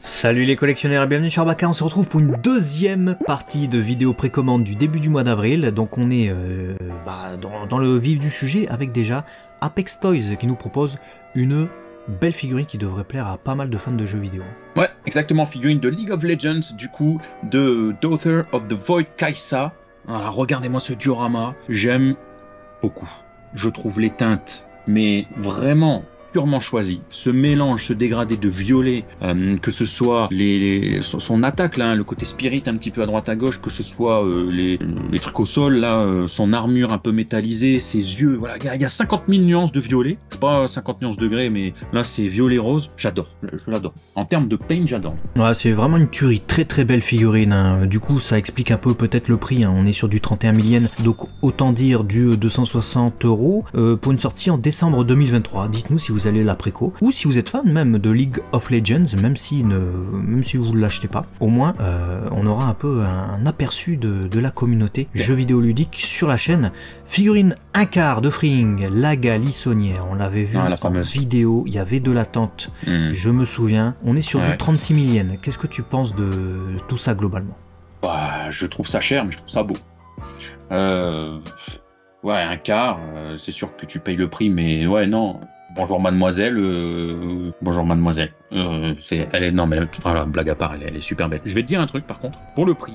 Salut les collectionneurs et bienvenue sur Arbaca, on se retrouve pour une deuxième partie de vidéo précommande du début du mois d'avril. Donc on est dans le vif du sujet avec déjà Apex Toys qui nous propose une belle figurine qui devrait plaire à pas mal de fans de jeux vidéo. Ouais, exactement, figurine de League of Legends, du coup, de Daughter of the Void Kai'Sa. Voilà, regardez-moi ce diorama, j'aime beaucoup. Je trouve les teintes, mais vraiment purement choisi. Ce mélange, ce dégradé de violet, que ce soit son attaque là, le côté spirit un petit peu à droite à gauche, que ce soit les trucs au sol là, son armure un peu métallisée, ses yeux, voilà, il y a 50 000 nuances de violet. C'est pas 50 nuances degrés, mais là c'est violet rose. J'adore, je l'adore. En termes de paint, j'adore. Ouais, c'est vraiment une tuerie, très belle figurine. Hein. Du coup, ça explique un peu peut-être le prix. Hein. On est sur du 31 000 yens, donc autant dire du 260 € pour une sortie en décembre 2023. Dites-nous si vous allez la préco, ou si vous êtes fan même de League of Legends, même si vous ne l'achetez pas, au moins on aura un peu un aperçu de la communauté jeux vidéo ludique sur la chaîne. Figurine 1/4 de Fring, Laga Lissonnière, on l'avait vu en vidéo, il y avait de l'attente, je me souviens, on est sur du 36 000 yens. Qu'est-ce que tu penses de tout ça globalement? Bah, je trouve ça cher, mais je trouve ça beau. Ouais, 1/4, c'est sûr que tu payes le prix, mais ouais, non. Bonjour mademoiselle, bonjour mademoiselle. Elle est, non mais voilà, blague à part, elle est super belle. Je vais te dire un truc par contre, pour le prix,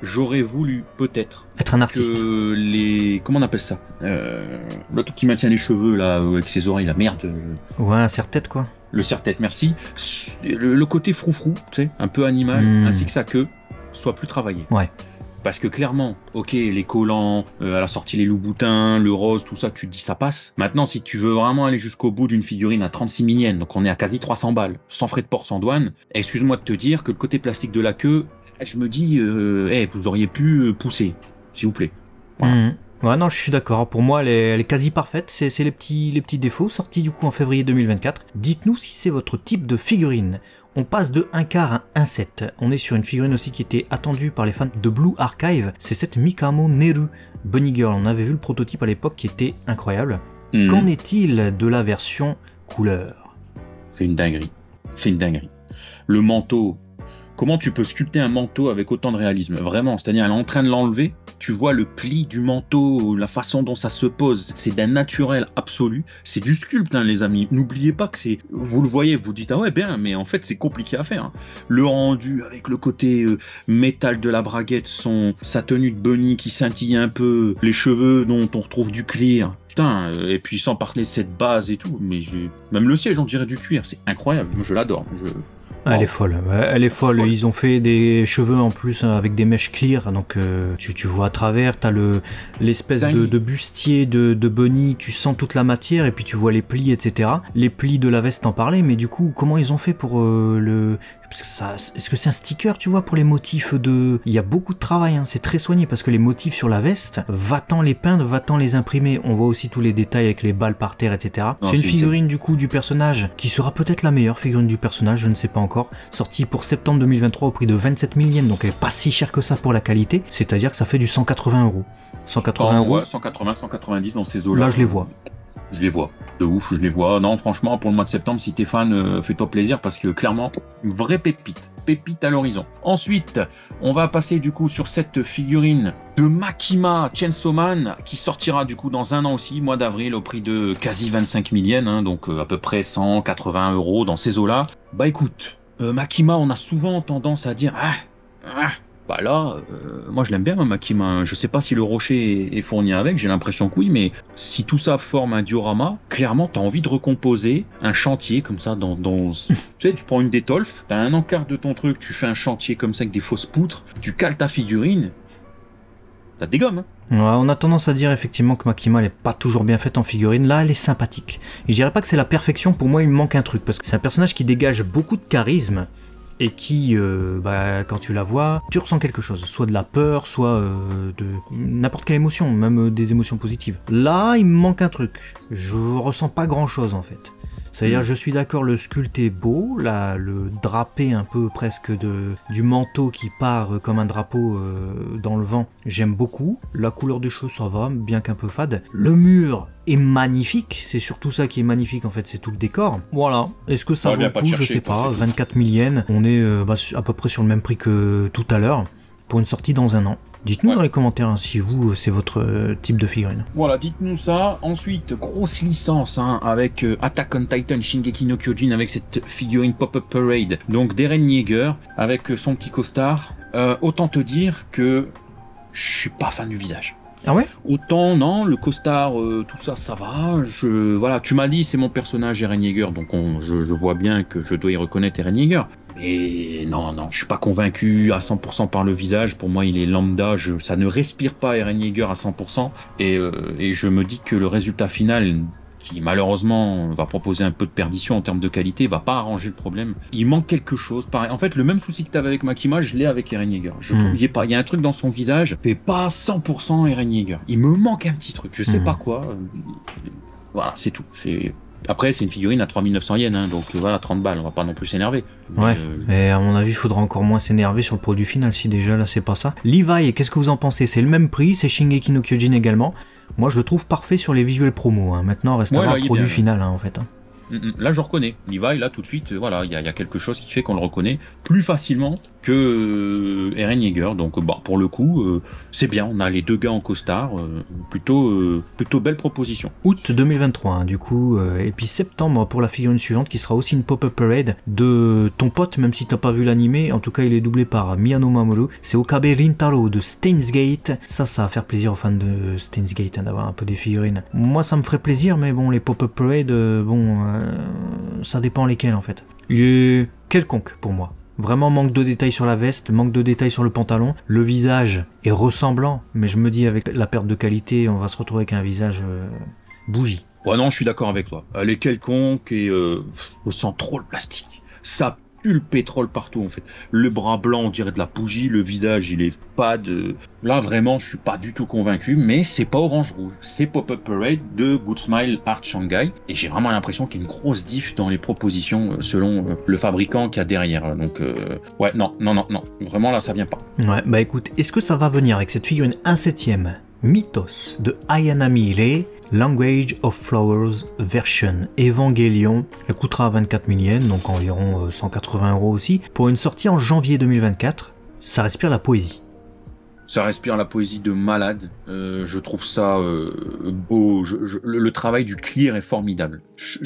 j'aurais voulu peut-être être un artiste. Que comment on appelle ça, le truc qui maintient les cheveux là, avec ses oreilles, la merde. Ouais, un serre-tête quoi. Le serre-tête, merci. Le côté froufrou, tu sais, un peu animal, ainsi que sa queue, soit plus travaillé. Ouais. Parce que clairement, ok, les collants, à la sortie les loups-boutins, le rose, tout ça, tu te dis ça passe. Maintenant, si tu veux vraiment aller jusqu'au bout d'une figurine à 36 000 yens, donc on est à quasi 300 balles, sans frais de port, sans douane, excuse-moi de te dire que le côté plastique de la queue, je me dis, vous auriez pu pousser, s'il vous plaît. Voilà. Ouais, non, je suis d'accord. Pour moi, elle est quasi parfaite. C'est les petits défauts, sortis du coup en février 2024. Dites-nous si c'est votre type de figurine. On passe de 1/4 à 1/7. On est sur une figurine aussi qui était attendue par les fans de Blue Archive. C'est cette Mikamo Neru Bunny Girl. On avait vu le prototype à l'époque qui était incroyable. Qu'en est-il de la version couleur? C'est une dinguerie. C'est une dinguerie. Le manteau. Comment tu peux sculpter un manteau avec autant de réalisme? Vraiment, c'est-à-dire elle est en train de l'enlever, tu vois le pli du manteau, la façon dont ça se pose, c'est d'un naturel absolu. C'est du sculpte, hein, les amis. N'oubliez pas que c'est... Vous le voyez, vous dites, ah ouais, bien, mais en fait, c'est compliqué à faire. Hein. Le rendu avec le côté métal de la braguette, sa tenue de bunny qui scintille un peu, les cheveux dont on retrouve du clear. Putain, et puis sans parler de cette base et tout, mais même le siège, on dirait du cuir. C'est incroyable, je l'adore. Elle est folle, elle est folle. Ils ont fait des cheveux en plus avec des mèches clear, donc tu vois à travers, t'as l'espèce de bustier de bunny, tu sens toute la matière et puis tu vois les plis, etc. Les plis de la veste t'en parlais, mais du coup, comment ils ont fait pour est-ce que c'est un sticker, tu vois, pour les motifs de... Il y a beaucoup de travail, hein. C'est très soigné parce que les motifs sur la veste, va-t'en les peindre, va-t'en les imprimer. On voit aussi tous les détails avec les balles par terre, etc. C'est une figurine du coup du personnage qui sera peut-être la meilleure figurine du personnage, je ne sais pas encore. Sortie pour septembre 2023 au prix de 27 000 yens, donc elle est pas si chère que ça pour la qualité. C'est-à-dire que ça fait du 180 €. 180 €. Ouais, 180, 190 dans ces eaux-là. Là, je les vois. Je les vois, de ouf, je les vois. Non, franchement, pour le mois de septembre, si t'es fan, fais-toi plaisir parce que clairement, une vraie pépite à l'horizon. Ensuite, on va passer du coup sur cette figurine de Makima Chainsaw Man qui sortira du coup dans un an aussi, mois d'avril, au prix de quasi 25 000 yens, hein, donc à peu près 180 € dans ces eaux-là. Bah écoute, Makima, on a souvent tendance à dire bah là, moi je l'aime bien, Makima. Je sais pas si le rocher est fourni avec, j'ai l'impression que oui, mais si tout ça forme un diorama, clairement t'as envie de recomposer un chantier comme ça dans... Tu sais, tu prends une détolfe, t'as un encart de ton truc, tu fais un chantier comme ça avec des fausses poutres, tu cales ta figurine, t'as des gommes, hein. Ouais, on a tendance à dire effectivement que Makima elle est pas toujours bien faite en figurine. Là elle est sympathique. Et je dirais pas que c'est la perfection, pour moi il me manque un truc, parce que c'est un personnage qui dégage beaucoup de charisme, et qui, quand tu la vois, tu ressens quelque chose, soit de la peur, soit de n'importe quelle émotion, même des émotions positives. Là, il me manque un truc, je ressens pas grand chose en fait. C'est-à-dire, je suis d'accord, le sculpté est beau, là, le drapé un peu presque du manteau qui part comme un drapeau dans le vent, j'aime beaucoup. La couleur des cheveux, ça va, bien qu'un peu fade. Le mur est magnifique, c'est surtout ça qui est magnifique en fait, c'est tout le décor. Voilà, est-ce que ça vaut le coup, je sais pas, 24 000 yens, on est à peu près sur le même prix que tout à l'heure, pour une sortie dans un an. Dites-nous dans les commentaires si vous, c'est votre type de figurine. Voilà, dites-nous ça. Ensuite, grosse licence avec Attack on Titan Shingeki no Kyojin avec cette figurine Pop-Up Parade, donc d'Eren Yeager avec son petit costard. Autant te dire que je suis pas fan du visage. Ah ouais? Autant non, le costard, tout ça, ça va. Voilà, tu m'as dit c'est mon personnage Eren Yeager, donc je vois bien que je dois y reconnaître Eren Yeager. Et non, je suis pas convaincu à 100% par le visage. Pour moi, il est lambda. Ça ne respire pas Eren Yeager à 100%. Et je me dis que le résultat final, qui malheureusement va proposer un peu de perdition en termes de qualité, va pas arranger le problème. Il manque quelque chose. Pareil. En fait, le même souci que tu avais avec Makima, je l'ai avec Eren Yeager. Il y a un truc dans son visage, fait pas 100% Eren Yeager. Il me manque un petit truc. Je sais pas quoi. Voilà, c'est tout. Après, c'est une figurine à 3900 yens, hein, donc voilà, 30 balles, on va pas non plus s'énerver. Ouais, mais à mon avis, il faudra encore moins s'énerver sur le produit final, si déjà là c'est pas ça. Levi, qu'est-ce que vous en pensez? C'est le même prix, c'est Shingeki no Kyojin également. Moi, je le trouve parfait sur les visuels promo. Hein. Maintenant, reste à voir le produit final, hein, en fait. Hein. Là, je reconnais. Levi, là, tout de suite, voilà, il y a quelque chose qui fait qu'on le reconnaît plus facilement que Eren Yeager. Donc, pour le coup, c'est bien. On a les deux gars en costard. Plutôt belle proposition. Août 2023, hein, du coup. Et puis septembre pour la figurine suivante, qui sera aussi une Pop-Up Parade de ton pote, même si t'as pas vu l'animé. En tout cas, il est doublé par Miyano Mamoru. C'est Okabe Rintaro de Steins Gate. Ça va faire plaisir aux fans de Steins Gate, hein, d'avoir un peu des figurines. Moi, ça me ferait plaisir, mais bon, les Pop-Up Parade, ça dépend lesquels en fait. Il est quelconque pour moi. Vraiment manque de détails sur la veste, manque de détails sur le pantalon. Le visage est ressemblant, mais je me dis avec la perte de qualité, on va se retrouver avec un visage bougie. Ouais, non, je suis d'accord avec toi. Elle est quelconque et on sent trop le plastique. Ça pue le pétrole partout en fait. Le bras blanc, on dirait de la bougie. Le visage, il est pas de... Là, vraiment, je suis pas du tout convaincu, mais c'est pas orange-rouge. C'est Pop-Up Parade de Good Smile Art Shanghai. Et j'ai vraiment l'impression qu'il y a une grosse diff dans les propositions selon le fabricant qu'il y a derrière. Donc, ouais, non. Vraiment, là, ça vient pas. Ouais, bah écoute, est-ce que ça va venir avec cette figurine 1/7 Mythos de Ayana Miele, Language of Flowers version Evangelion. Elle coûtera 24 000 yens, donc environ 180 € aussi, pour une sortie en janvier 2024. Ça respire la poésie. Ça respire la poésie de malade. Je trouve ça beau. Le travail du clear est formidable.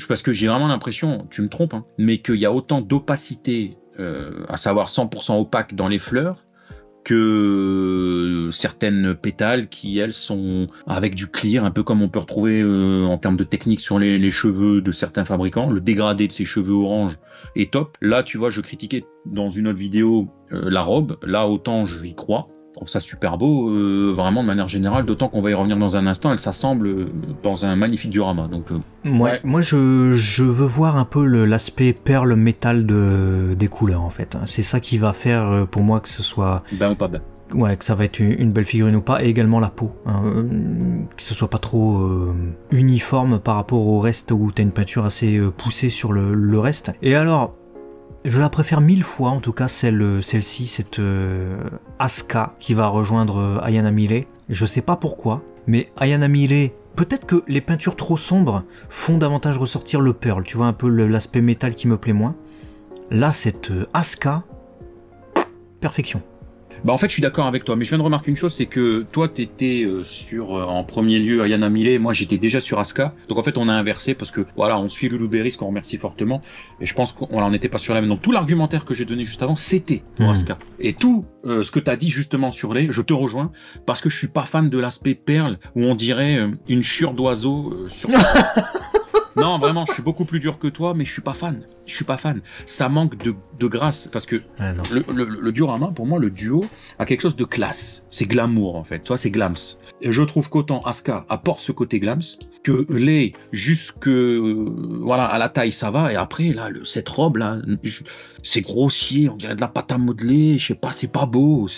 Parce que j'ai vraiment l'impression, tu me trompes, hein, mais qu'il y a autant d'opacité, à savoir 100% opaque dans les fleurs, que certaines pétales qui, elles, sont avec du clear, un peu comme on peut retrouver en termes de technique sur les cheveux de certains fabricants. Le dégradé de ces cheveux orange est top. Là, tu vois, je critiquais dans une autre vidéo la robe. Là, autant je y crois. Je trouve ça super beau, vraiment de manière générale, d'autant qu'on va y revenir dans un instant, elle s'assemble dans un magnifique diorama. Donc, ouais. Moi je veux voir un peu l'aspect perle métal des couleurs en fait. C'est ça qui va faire pour moi que ce soit... Ben ou pas ben. Ouais, que ça va être une belle figurine ou pas, et également la peau. Hein, que ce soit pas trop uniforme par rapport au reste où t'as une peinture assez poussée sur le reste. Et alors... je la préfère 1000 fois, en tout cas celle-ci, cette Asuka qui va rejoindre Ayana Miele. Je sais pas pourquoi, mais Ayana Miele, peut-être que les peintures trop sombres font davantage ressortir le pearl, tu vois, un peu l'aspect métal qui me plaît moins. Là, cette Asuka, perfection. Bah en fait je suis d'accord avec toi, mais je viens de remarquer une chose, c'est que toi t'étais sur en premier lieu Ayana Miele, moi j'étais déjà sur Asuka, donc en fait on a inversé parce que voilà, on suit Loulou Berry, qu'on remercie fortement, et je pense qu'on n'était pas sur la même. Donc tout l'argumentaire que j'ai donné juste avant, c'était pour Asuka. Et tout ce que t'as dit justement sur je te rejoins, parce que je suis pas fan de l'aspect perle, où on dirait une chure d'oiseau sur... Non, vraiment, je suis beaucoup plus dur que toi, mais je suis pas fan. Ça manque de grâce, parce que le diorama, pour moi, le duo a quelque chose de classe. C'est glamour, en fait. Toi, c'est glams. Et je trouve qu'autant Asuka apporte ce côté glams, que Lei, jusque voilà, à la taille, ça va. Et après, là, cette robe, là, c'est grossier, on dirait de la pâte à modeler. Je sais pas, c'est pas beau.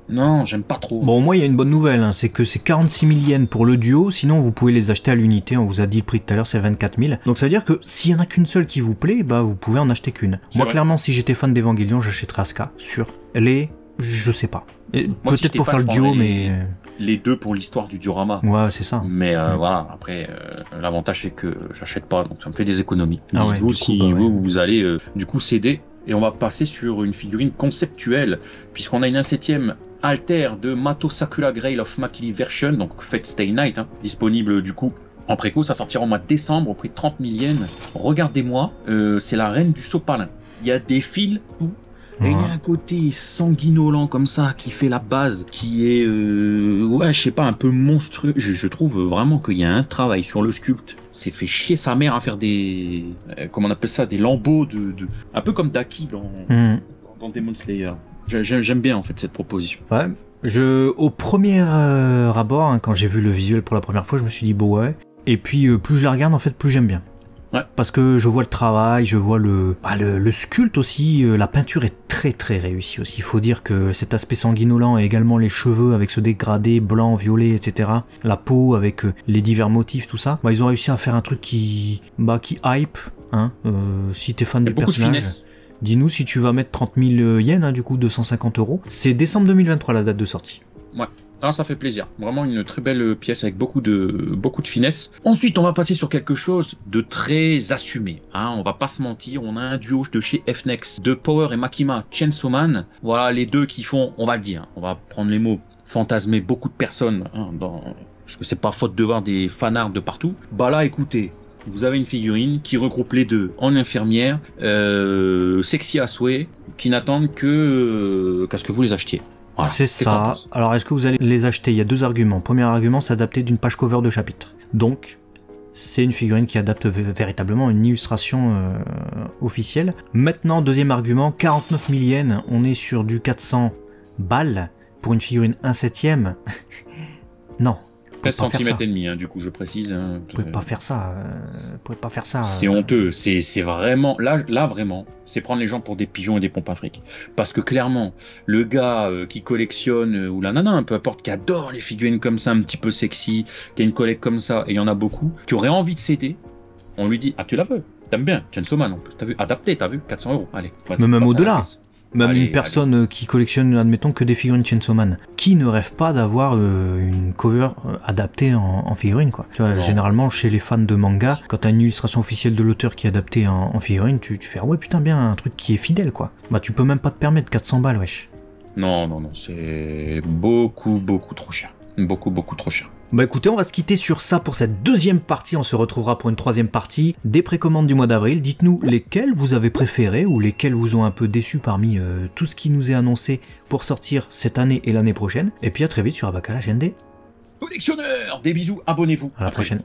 Non, j'aime pas trop. Bon, moi, il y a une bonne nouvelle, hein, c'est que c'est 46 000 yens pour le duo, sinon vous pouvez les acheter à l'unité, on vous a dit le prix tout à l'heure, c'est 24 000. Donc ça veut dire que s'il y en a qu'une seule qui vous plaît, bah vous pouvez en acheter qu'une. Moi, clairement, si j'étais fan d'Evangelion, j'achèterais Asuka, sûr. Je sais pas. Peut-être pour faire le duo, mais... les deux pour l'histoire du diorama. Ouais, c'est ça. Mais voilà, après, l'avantage c'est que j'achète pas, donc ça me fait des économies. Ah ouais, Dites-vous si vous allez du coup céder. Et on va passer sur une figurine conceptuelle, puisqu'on a une 1/7 Alter de Mato Sakura Grail of Makili Version, donc Fate Stay Night, disponible du coup en préco. Ça sortira au mois de décembre au prix de 30 000 yens. Regardez-moi, c'est la reine du sopalin. Il y a des fils tout. Et il y a un côté sanguinolent comme ça qui fait la base, qui est, ouais, je sais pas, un peu monstrueux. Je trouve vraiment qu'il y a un travail sur le sculpte. C'est fait chier sa mère à faire des, comment on appelle ça, des lambeaux un peu comme Daki dans Demon Slayer. J'aime bien en fait cette proposition. Ouais. Au premier abord, quand j'ai vu le visuel pour la première fois, je me suis dit bon ouais. Et puis plus je la regarde en fait, plus j'aime bien. Ouais. Parce que je vois le travail, je vois le sculpte aussi, la peinture est très très réussie aussi. Il faut dire que cet aspect sanguinolent et également les cheveux avec ce dégradé blanc, violet, etc. La peau avec les divers motifs, tout ça. Ils ont réussi à faire un truc qui hype, si t'es fan du personnage. Dis-nous si tu vas mettre 30 000 yens, du coup 250 €. C'est décembre 2023 la date de sortie. Ouais. Alors ça fait plaisir, vraiment une très belle pièce avec beaucoup de finesse. Ensuite on va passer sur quelque chose de très assumé, on va pas se mentir, on a un duo de chez FNEX, de Power et Makima, Chainsaw Man, voilà les deux qui font, on va le dire, on va prendre les mots, fantasmer beaucoup de personnes, parce que c'est pas faute de voir des fanarts de partout. Bah là écoutez, vous avez une figurine qui regroupe les deux en infirmière, sexy à souhait, qui n'attendent qu'à ce que vous les achetiez. Voilà, c'est ça. Alors est-ce que vous allez les acheter? Il y a deux arguments. Premier argument, c'est adapté d'une page cover de chapitre. Donc, c'est une figurine qui adapte véritablement une illustration officielle. Maintenant, deuxième argument, 49 000 yens, on est sur du 400 balles pour une figurine 1/7. Non. 13 cm et demi, du coup je précise. Vous pouvez pas faire ça. C'est honteux. C'est vraiment là vraiment, c'est prendre les gens pour des pigeons et des pompes à fric. Parce que clairement, le gars qui collectionne ou la nana, peu importe, qui adore les figurines comme ça, un petit peu sexy, qui a une collecte comme ça, et il y en a beaucoup, qui aurait envie de céder. On lui dit tu la veux, t'aimes bien, Chainsaw Man, t'as vu, adapté, t'as vu, 400 €, allez. Mais même au-delà. Même une personne qui collectionne, admettons, que des figurines Chainsaw Man, qui ne rêve pas d'avoir une cover adaptée en figurine, quoi. Tu vois, généralement, chez les fans de manga, quand t'as une illustration officielle de l'auteur qui est adaptée en figurine, tu fais ouais putain bien, un truc qui est fidèle, quoi. Tu peux même pas te permettre 400 balles, wesh. Non, c'est beaucoup trop cher. Beaucoup trop cher. Écoutez, on va se quitter sur ça pour cette deuxième partie, on se retrouvera pour une troisième partie des précommandes du mois d'avril. Dites-nous lesquelles vous avez préférées ou lesquelles vous ont un peu déçu parmi tout ce qui nous est annoncé pour sortir cette année et l'année prochaine. Et puis à très vite sur Abaka, la chaîne des collectionneurs. Des bisous, abonnez-vous. À la prochaine.